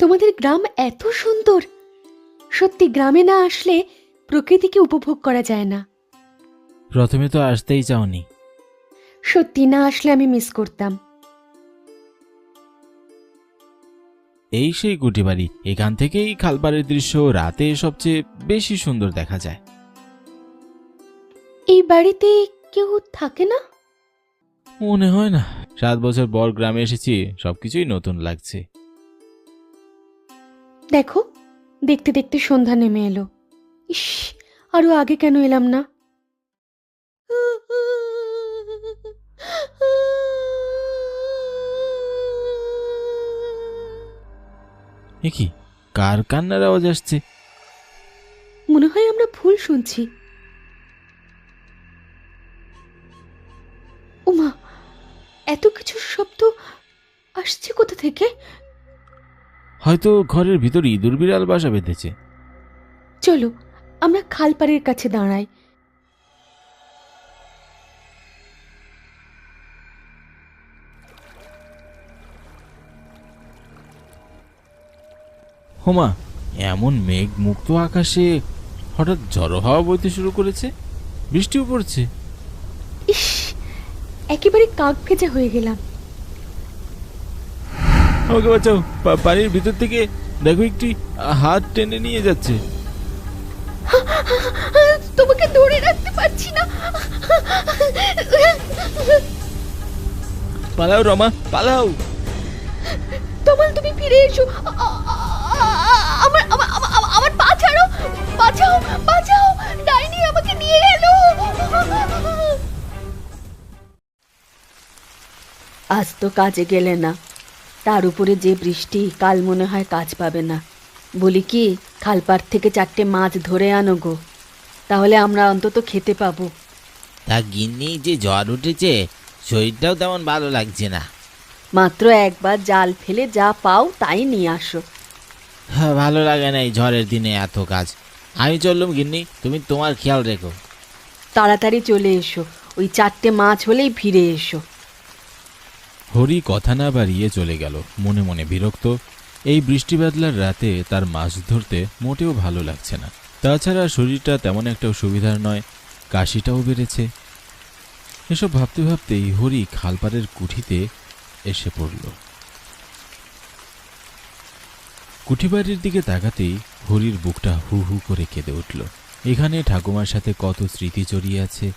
তোমাদের গ্রাম এত সুন্দর। সত্যি গ্রামে না আসলে প্রকৃতিকে উপভোগ করা যায় না। প্রথমে তো আসতেই চাওনি। সত্যি না আসলে আমি মিস করতাম। এই সেই কুটিবাড়ি, এখান থেকেই খালপাড়ের দৃশ্য রাতে সবচেয়ে বেশি সুন্দর দেখা যায়। এই বাড়িতে কেউ থাকে না? মনে হয় না। 7 বছর পর গ্রামে এসেছি, সবকিছুই নতুন লাগছে। দেখো, দেখতে দেখতে সন্ধ্যা নেমে এলো। ইস, আরো আগে কেন এলাম না? এ কি, কার কান্নার আওয়াজ আসছে? মনে হয় আমরা ভুল শুনছি। ওমা, এত কিছু শব্দ আসছে কোথা থেকে? হয়তো ঘরের ভিতর ইঁদুর বিড়াল বাসা বেঁধেছে। চলো আমরা খালপাড়ের কাছে দাঁড়াই। হোমা, এমন মেঘ মুক্ত আকাশে হঠাৎ ঝড়ো হাওয়া বইতে শুরু করেছে, বৃষ্টিও পড়ছে। ইস, একেবারে কাক ভেজা হয়ে গেলাম। আমাকে বাঁচাও, পানির ভিতর থেকে দেখো একটি হাত টেনে নিয়ে যাচ্ছে। তোমাকে ধরে রাখতে পারছি না। পালাও রমা, পালাও। তমাল, তুমি ফিরে এসো। আমার আমার আমার- আমার পা ছাড়ো, বাঁচাও বাঁচাও, ডাইনি আমাকে নিয়ে গেল। আজ তো কাজে গেলে না, তার উপরে যে বৃষ্টি, কাল মনে হয় কাজ পাবে না। বলি কি, খালপাড় থেকে 4টে মাছ ধরে আনো গো, তাহলে আমরা অন্তত খেতে পাবো। তা গিন্নি, যে জ্বর উঠেছে, শরীরটাও তেমন ভালো লাগছে না। মাত্র একবার জাল ফেলে যা পাও তাই নিয়ে আসো। হ্যাঁ, ভালো লাগে না এই ঝড়ের দিনে এত কাজ। আমি চললুম গিন্নি, তুমি তোমার খেয়াল রেখো। তাড়াতাড়ি চলে এসো, ওই 4টে মাছ হলেই ফিরে এসো। হরি কথা না বাড়িয়ে চলে গেল, মনে মনে বিরক্ত। এই বৃষ্টি বাদলার রাতে তার মাছ ধরতে মোটেও ভালো লাগছে না। তাছাড়া শরীরটা তেমন একটা সুবিধার নয়, কাশিটাও বেড়েছে। এসব ভাবতে ভাবতেই হরি খালপাড়ের কুঠিতে এসে পড়ল। কুঠিবাড়ির দিকে তাকাতেই হরির বুকটা হু হু করে কেঁদে উঠল। এখানে ঠাকুমার সাথে কত স্মৃতি জড়িয়ে আছে।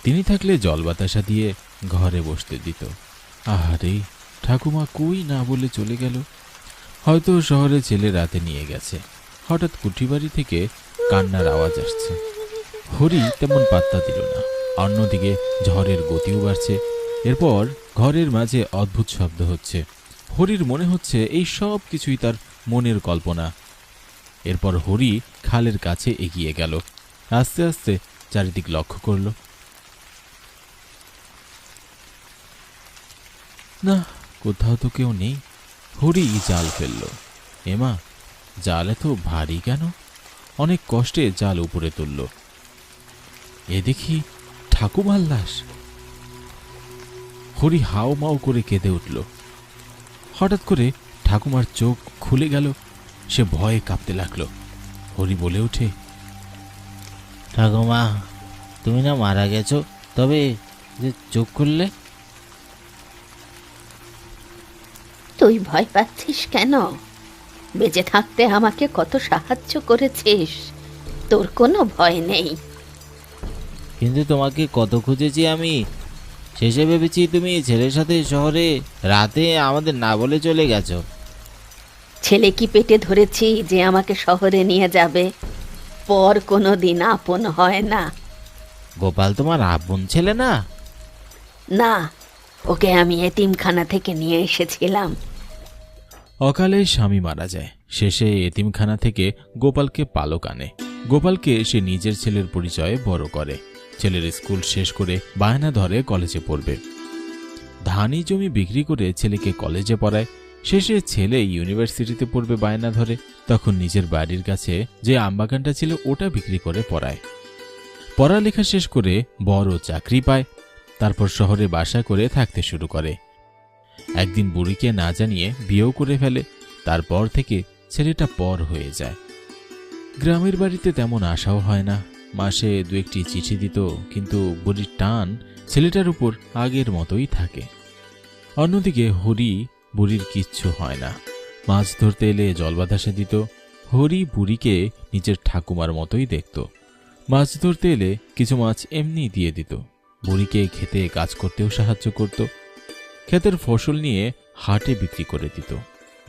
তিনি থাকলে জল বাতাসা দিয়ে ঘরে বসতে দিত। আহারে, ঠাকুমা কই না বলে চলে গেল। হয়তো শহরে ছেলে রাতে নিয়ে গেছে। হঠাৎ কুঠিবাড়ি থেকে কান্নার আওয়াজ আসছে। হরি তেমন পাত্তা দিল না। অন্যদিকে ঝড়ের গতিও বাড়ছে। এরপর ঘরের মাঝে অদ্ভুত শব্দ হচ্ছে। হরির মনে হচ্ছে এই সব কিছুই তার মনের কল্পনা। এরপর হরি খালের কাছে এগিয়ে গেল। আস্তে আস্তে চারিদিক লক্ষ্য করল। না, কোথাও তো কেউ নেই। হরি জাল ফেলল। এমা, জাল এত ভারী কেন? অনেক কষ্টে জাল উপরে তুলল। এ দেখি ঠাকুমার লাশ। হরি হাও মাও করে কেঁদে উঠল। হঠাৎ করে ঠাকুমার চোখ খুলে গেল। সে ভয়ে কাঁপতে লাগলো। হরি বলে ওঠে, ঠাকুমা, তুমি না মারা গেছো, তবে যে চোখ খুললে? তুই ভয় পাচ্ছিস কেন? বেঁচে থাকতে আমাকে কত সাহায্য করেছিস, তোর কোনো ভয় নেই। কিন্তু তোমাকে কত খুঁজেছি আমি। শেষে ভেবেছি তুমি ছেলের সাথে শহরে রাতে আমাদের না বলে চলে গেছো। ছেলে কি পেটে ধরেছি যে আমাকে শহরে নিয়ে যাবে? পর কোনো দিন আপন হয় না। গোপাল তোমার আপন ছেলে না? না, ওকে আমি এতিমখানা থেকে নিয়ে এসেছিলাম। অকালে স্বামী মারা যায়। শেষে এতিমখানা থেকে গোপালকে পালক আনে। গোপালকে সে নিজের ছেলের পরিচয়ে বড় করে। ছেলের স্কুল শেষ করে বায়না ধরে কলেজে পড়বে। ধানি জমি বিক্রি করে ছেলেকে কলেজে পড়ায়। শেষে ছেলে ইউনিভার্সিটিতে পড়বে বায়না ধরে। তখন নিজের বাড়ির কাছে যে আমবাগানটা ছিল ওটা বিক্রি করে পড়ায়। পড়ালেখা শেষ করে বড় চাকরি পায়। তারপর শহরে বাসা করে থাকতে শুরু করে। একদিন বুড়িকে না জানিয়ে বিয়েও করে ফেলে। তারপর থেকে ছেলেটা পর হয়ে যায়। গ্রামের বাড়িতে তেমন আশাও হয় না। মাসে দু একটি চিঠি দিত, কিন্তু বুড়ির টান ছেলেটার উপর আগের মতোই থাকে। অন্যদিকে হরি বুড়ির কিচ্ছু হয় না। মাছ ধরতে এলে জল বাতাসে দিত। হরি বুড়িকে নিজের ঠাকুমার মতোই দেখত। মাছ ধরতে এলে কিছু মাছ এমনি দিয়ে দিত। বুড়িকে খেতে কাজ করতেও সাহায্য করত। ক্ষেতের ফসল নিয়ে হাটে বিক্রি করে দিত।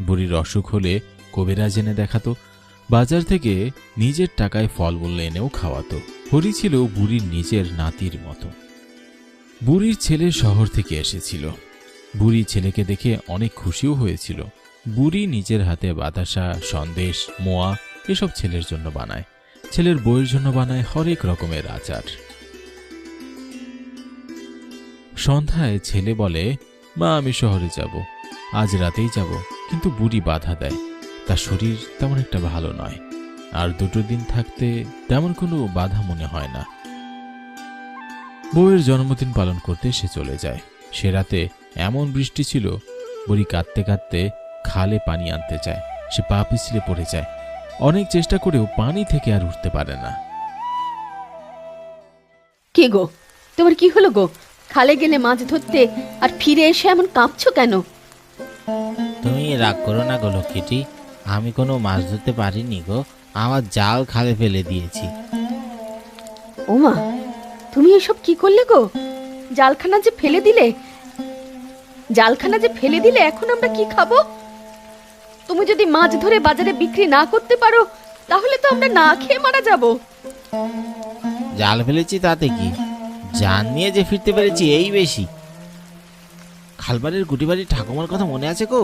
বুড়ির অসুখ হলে কবিরাজ এনে দেখাতো। বাজার থেকে নিজের টাকায় ফলমূল এনেও খাওয়াতো। হরি ছিল বুড়ির নিজের নাতির মতো। বুড়ির ছেলে শহর থেকে এসেছিল। বুড়ি ছেলেকে দেখে অনেক খুশিও হয়েছিল। বুড়ি নিজের হাতে বাতাসা, সন্দেশ, মোয়া এসব ছেলের জন্য বানায়। ছেলের বউয়ের জন্য বানায় হরেক রকমের আচার। সন্ধ্যায় ছেলে বলে, মা আমি শহরে যাব, আজ রাতেই যাব। কিন্তু বুড়ি বাধা দেয়। তার শরীর তেমন একটা ভালো নয়, আর দুটো দিন থাকতে তেমন কোনো বাধা মনে হয় না। বউয়ের জন্মদিন পালন করতে সে চলে যায়। সে রাতে এমন বৃষ্টি ছিল, বুড়ি কাঁদতে কাঁদতে খালে পানি আনতে যায়। সে পা পিছলে পড়ে যায়। অনেক চেষ্টা করেও পানি থেকে আর উঠতে পারে না। কি গো, তোমার কি হলো গো? খালে গেলে মাছ ধরতে, আর ফিরে এসে এমন কাঁপছো কেন? তুমি রাগ করো না গো লক্ষ্মীটি, আমি কোনো মাছ ধরতে পারিনি গো, আমার জাল খালে ফেলে দিয়েছি। ওমা, তুমি এসব কি করলে গো? জালখানা যে ফেলে দিলে, জালখানা যে ফেলে দিলে, এখন আমরা কি খাবো? তুমি যদি মাছ ধরে বাজারে বিক্রি না করতে পারো, তাহলে তো আমরা না খেয়ে মারা যাব। জাল ফেলেছি তাতে কি, জান নিয়ে যে ফিরতে পেরেছি এই বেশি। খালবাড়ির গুটিবাড়ির ঠাকুমার কথা মনে আছে গো?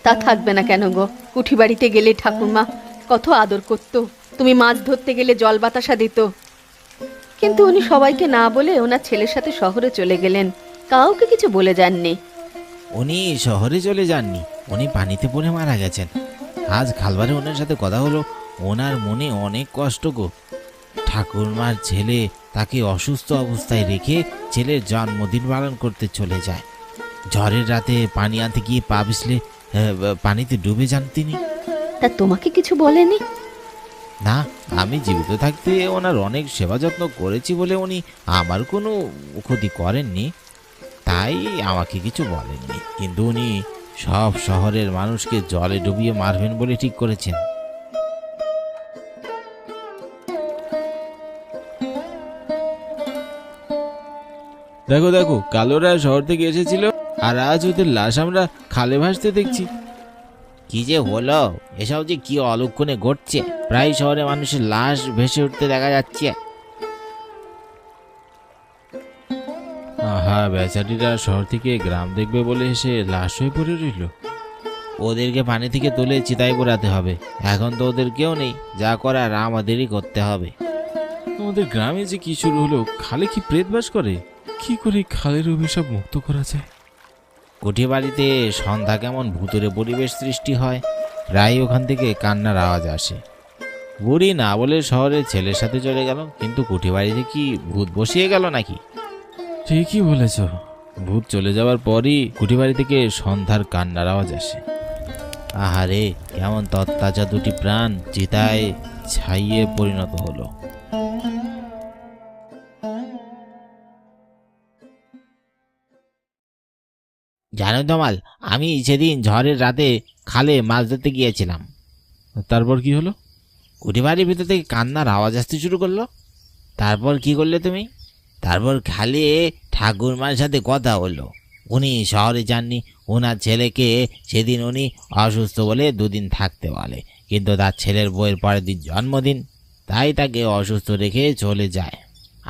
তা থাকবে না কেন গো? কুঠি বাড়িতে গেলে ঠাকুমা কত আদর করতো। তুমি মাছ ধরতে গেলে জল বাতাসা দিত। কিন্তু উনি সবাইকে না বলে ওনার ছেলের সাথে শহরে চলে গেলেন, কাউকে কিছু বলে যাননি। উনি শহরে চলে যাননি, উনি পানিতে পড়ে মারা গেছেন। আজ খালবারে ওনার সাথে কথা হলো, ওনার মনে অনেক কষ্ট গো। ঠাকুরমার ছেলে তাকে অসুস্থ অবস্থায় রেখে ছেলের জন্মদিন পালন করতে চলে যায়। ঝড়ের রাতে পানি আনতে গিয়ে পা পিছলে পানিতে ডুবে যান তিনি। তা তোমাকে কিছু বলেনি? না, আমি জীবিত থাকতে ওনার অনেক সেবা যত্ন করেছি বলে উনি আমার কোনো ক্ষতি করেননি, তাই আমাকে কিছু বলেননি। কিন্তু উনি সব শহরের মানুষকে জলে ডুবিয়ে মারবেন বলে ঠিক করেছেন। দেখো দেখো, কালোরা শহর থেকে এসেছিল, আর আজ ওদের লাশ আমরা খালে ভাসতে দেখছি। কি যে হলো, এসব যে কি অলক্ষণে ঘটছে! প্রায় শহরে মানুষের লাশ ভেসে উঠতে দেখা যাচ্ছে। আহা, বেচারিরা শহর থেকে গ্রাম দেখবে বলে এসে লাশ হয়ে পড়ে রইল। ওদেরকে পানি থেকে তুলে চিতায় পোড়াতে হবে। এখন তো ওদের কেউ নেই, যা করার আমাদেরই করতে হবে। আমাদের গ্রামে যে কি শুরু হলো, খালে কি প্রেত বাস করে? কি করে খালের অভিশাপ মুক্ত করা যায়? কুঠি বাড়িতে সন্ধ্যা কেমন ভুতুরে পরিবেশ সৃষ্টি হয়, প্রায় ওখান থেকে কান্নার আওয়াজ আসে। বুড়ি না বলে শহরের ছেলের সাথে চলে গেল, কিন্তু কুঠি বাড়িতে কি ভূত বসিয়ে গেল নাকি? ঠিকই বলেছ, ভূত চলে যাওয়ার পরই কুটি বাড়ি থেকে সন্ধ্যার কান্নার আওয়াজ আসে। আহারে, কেমন তত্তাজা দুটি প্রাণ চিতায় ছাইয়ে পরিণত হলো। জানো দমাল, আমি সেদিন ঝড়ের রাতে খালে মাছ ধরতে গিয়েছিলাম। তারপর কি হলো? কুঠি বাড়ির ভিতর থেকে কান্নার আওয়াজ আসতে শুরু করলো। তারপর কি করলে তুমি? তারপর খালে ঠাকুরমার সাথে কথা হলো। উনি শহরে যাননি, ওনার ছেলেকে সেদিন উনি অসুস্থ বলে দুদিন থাকতে বলে, কিন্তু তার ছেলের বউয়ের পরের দিন জন্মদিন, তাই তাকে অসুস্থ রেখে চলে যায়।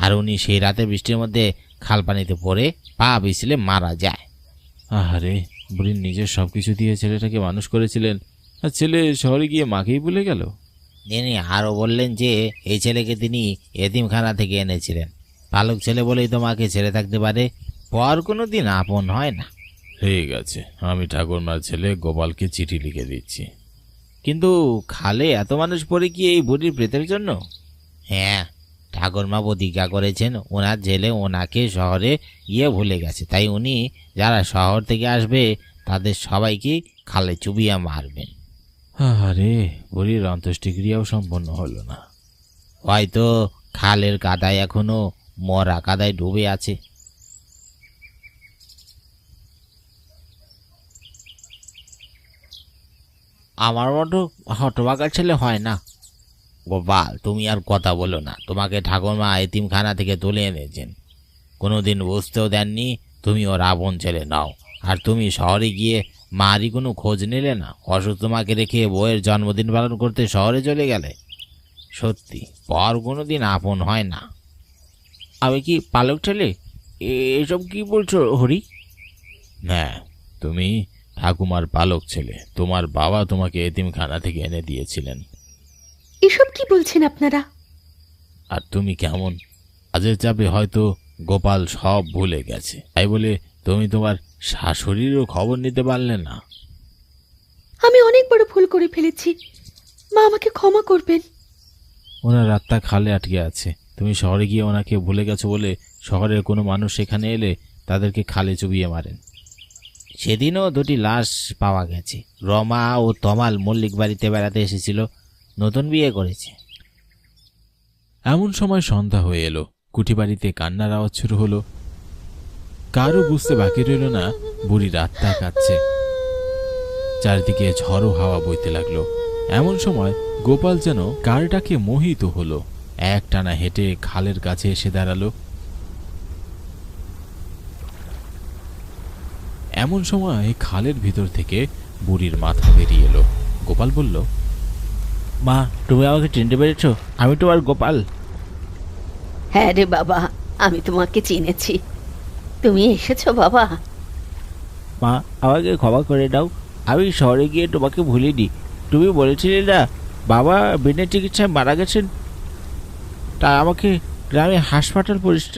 আর উনি সেই রাতে বৃষ্টির মধ্যে খাল পানিতে পড়ে পা পিছলে মারা যায়। আহারে, বুড়ির নিজের সবকিছু দিয়ে ছেলেটাকে মানুষ করেছিলেন, আর ছেলে শহরে গিয়ে মাকেই ভুলে গেল। তিনি আরও বললেন যে এই ছেলেকে তিনি এতিমখানা থেকে এনেছিলেন। পালক ছেলে বলেই তো মাকে ছেড়ে থাকতে পারে, পর কোনো দিন আপন হয় না। ঠিক আছে, আমি ঠাকুরমার ছেলে গোপালকে চিঠি লিখে দিচ্ছি। কিন্তু খালে এত মানুষ পড়ে কি এই বুড়ির প্রেতের জন্য? হ্যাঁ, ঠাকুরমা প্রতিজ্ঞা করেছেন ওনার ছেলে ওনাকে শহরে গিয়ে ভুলে গেছে, তাই উনি যারা শহর থেকে আসবে তাদের সবাইকে খালে চুবিয়ে মারবেন। আরে বুড়ির অন্ত্যেষ্টিক্রিয়াও সম্পন্ন হলো না। হয়তো খালের কাদায় এখনো মরা কাদায় ডুবে আছে। আমার মতো হতভাগা ছেলে হয় না। গোপাল, তুমি আর কথা বলো না। তোমাকে ঠাকুরমা এতিমখানা থেকে তুলে এনেছেন, কোনোদিন বুঝতেও দেননি তুমি ওর আপন ছেলে নাও। আর তুমি শহরে গিয়ে মারই কোনো খোঁজ নিলে না। অসুস্থ মাকে রেখে বউয়ের জন্মদিন পালন করতে শহরে চলে গেলে। সত্যি, পর কোনোদিন আপন হয় না। আমি কি পালক ছেলে? এসব কি বলছো হরি? হ্যাঁ, তুমি ঠাকুমার পালক ছেলে। তোমার বাবা তোমাকে এতিমখানা থেকে এনে দিয়েছিলেন। এসব কি বলছেন আপনারা? আর তুমি কেমন কাজের চাপে হয়তো গোপাল সব ভুলে গেছে, তাই বলে তুমি তোমার শাশুড়িরও খবর নিতে পারলে না। আমি অনেক বড় ভুল করে ফেলেছি, মা আমাকে ক্ষমা করবেন। ওনার আত্মা খালে আটকে আছে। তুমি শহরে গিয়ে ওনাকে ভুলে গেছো বলে শহরের কোনো মানুষ সেখানে এলে তাদেরকে খালে চুবিয়ে মারেন। সেদিনও দুটি লাশ পাওয়া গেছে। রমা ও তমাল মল্লিক বাড়িতে বেড়াতে এসেছিল, নতুন বিয়ে করেছে। এমন সময় সন্ধ্যা হয়ে এলো। কুঠিবাড়িতে কান্নার আওয়াজ শুরু হলো। কারও বুঝতে বাকি রইল না বুড়ির আত্মা কাঁদছে। চারিদিকে ঝড়ো হাওয়া বইতে লাগলো। এমন সময় গোপাল যেন কার ডাকে মোহিত হলো। একটানা হেঁটে খালের কাছে এসে দাঁড়ালো। এমন সময় খালের ভিতর থেকে বুড়ির মাথা বেরিয়ে এলো। গোপাল বলল, মা, তুমি আমাকে চিনতে পেরেছ? আমি তোমার গোপাল। হ্যাঁ রে বাবা, আমি তোমাকে চিনেছি। তুমি এসেছো বাবা? মা, আমাকে ক্ষমা করে দাও। আমি শহরে গিয়ে তোমাকে ভুলিনি। তুমি বলেছিলে না বাবা বিনা চিকিৎসায় মারা গেছেন, তাই আমাকে গ্রামে হাসপাতাল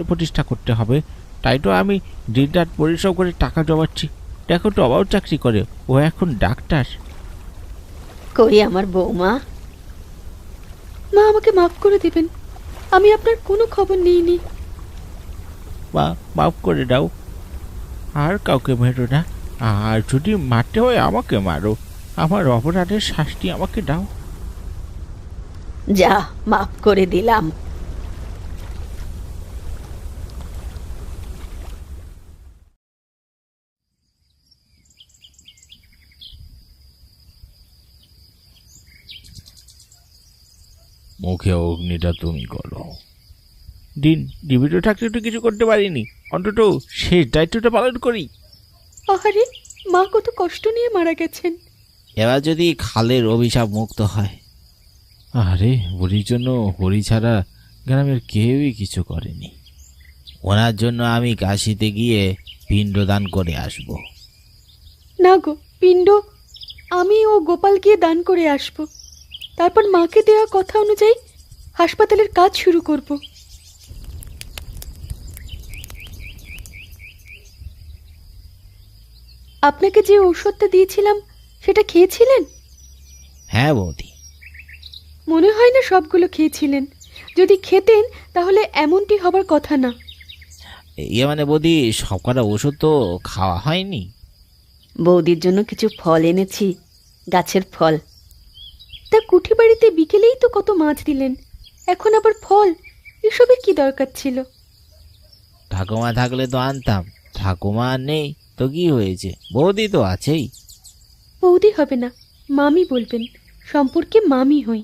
প্রতিষ্ঠা করতে হবে। তাই তো আমি দিনরাত পরিশ্রম করে টাকা জমাচ্ছি। দেখো তো, বাবাও চাকরি করে, ও এখন ডাক্তার। কই আমার বৌমা? মা, আমাকে মাফ করে দেবেন, আমি আপনার কোনো খবর নিইনি। মা, মাফ করে দাও। আর কাউকে মেরো না। আর যদি মারতে হয় আমাকে মারো। আমার অপরাধের শাস্তি আমাকে দাও। যা, মাফ করে দিলাম। মুখে অগ্নিটা তুমি করো। দিন জীবিত থাকতে তো কিছু করতে পারিনি, অন্তত শেষ দায়িত্বটা পালন করি। আহারে, মা কত কষ্ট নিয়ে মারা গেছেন। এবার যদি খালের অভিশাপ মুক্ত হয়। আরে বুড়ির জন্য হরি ছাড়া গ্রামের কেউই কিছু করেনি। ওনার জন্য আমি কাশিতে গিয়ে পিণ্ডদান করে আসব। না গো, পিণ্ড আমি ও গোপাল গিয়ে দান করে আসব। তারপর মাকে দেওয়া কথা অনুযায়ী হাসপাতালের কাজ শুরু করব। আপনাকে যে ঔষধটা দিয়েছিলাম সেটা খেয়েছিলেন? হ্যাঁ বৌদি। মনে হয় না সবগুলো খেয়েছিলেন। যদি খেতেন তাহলে এমনটি হবার কথা না। মানে বৌদি, সব কটা ওষুধ তো খাওয়া হয়নি। বৌদির জন্য কিছু ফল এনেছি, গাছের ফল। তা কুঠি বাড়িতে বিকেলেই তো কত মাছ দিলেন, এখন আবার ফল? এসবের কি দরকার ছিল? ঠাকুমা থাকলে তো আনতাম। ঠাকুমা আর নেই তো কি হয়েছে, বৌদি তো আছেই। বৌদি হবে না, মামি বলবেন। সম্পর্কে মামি হই।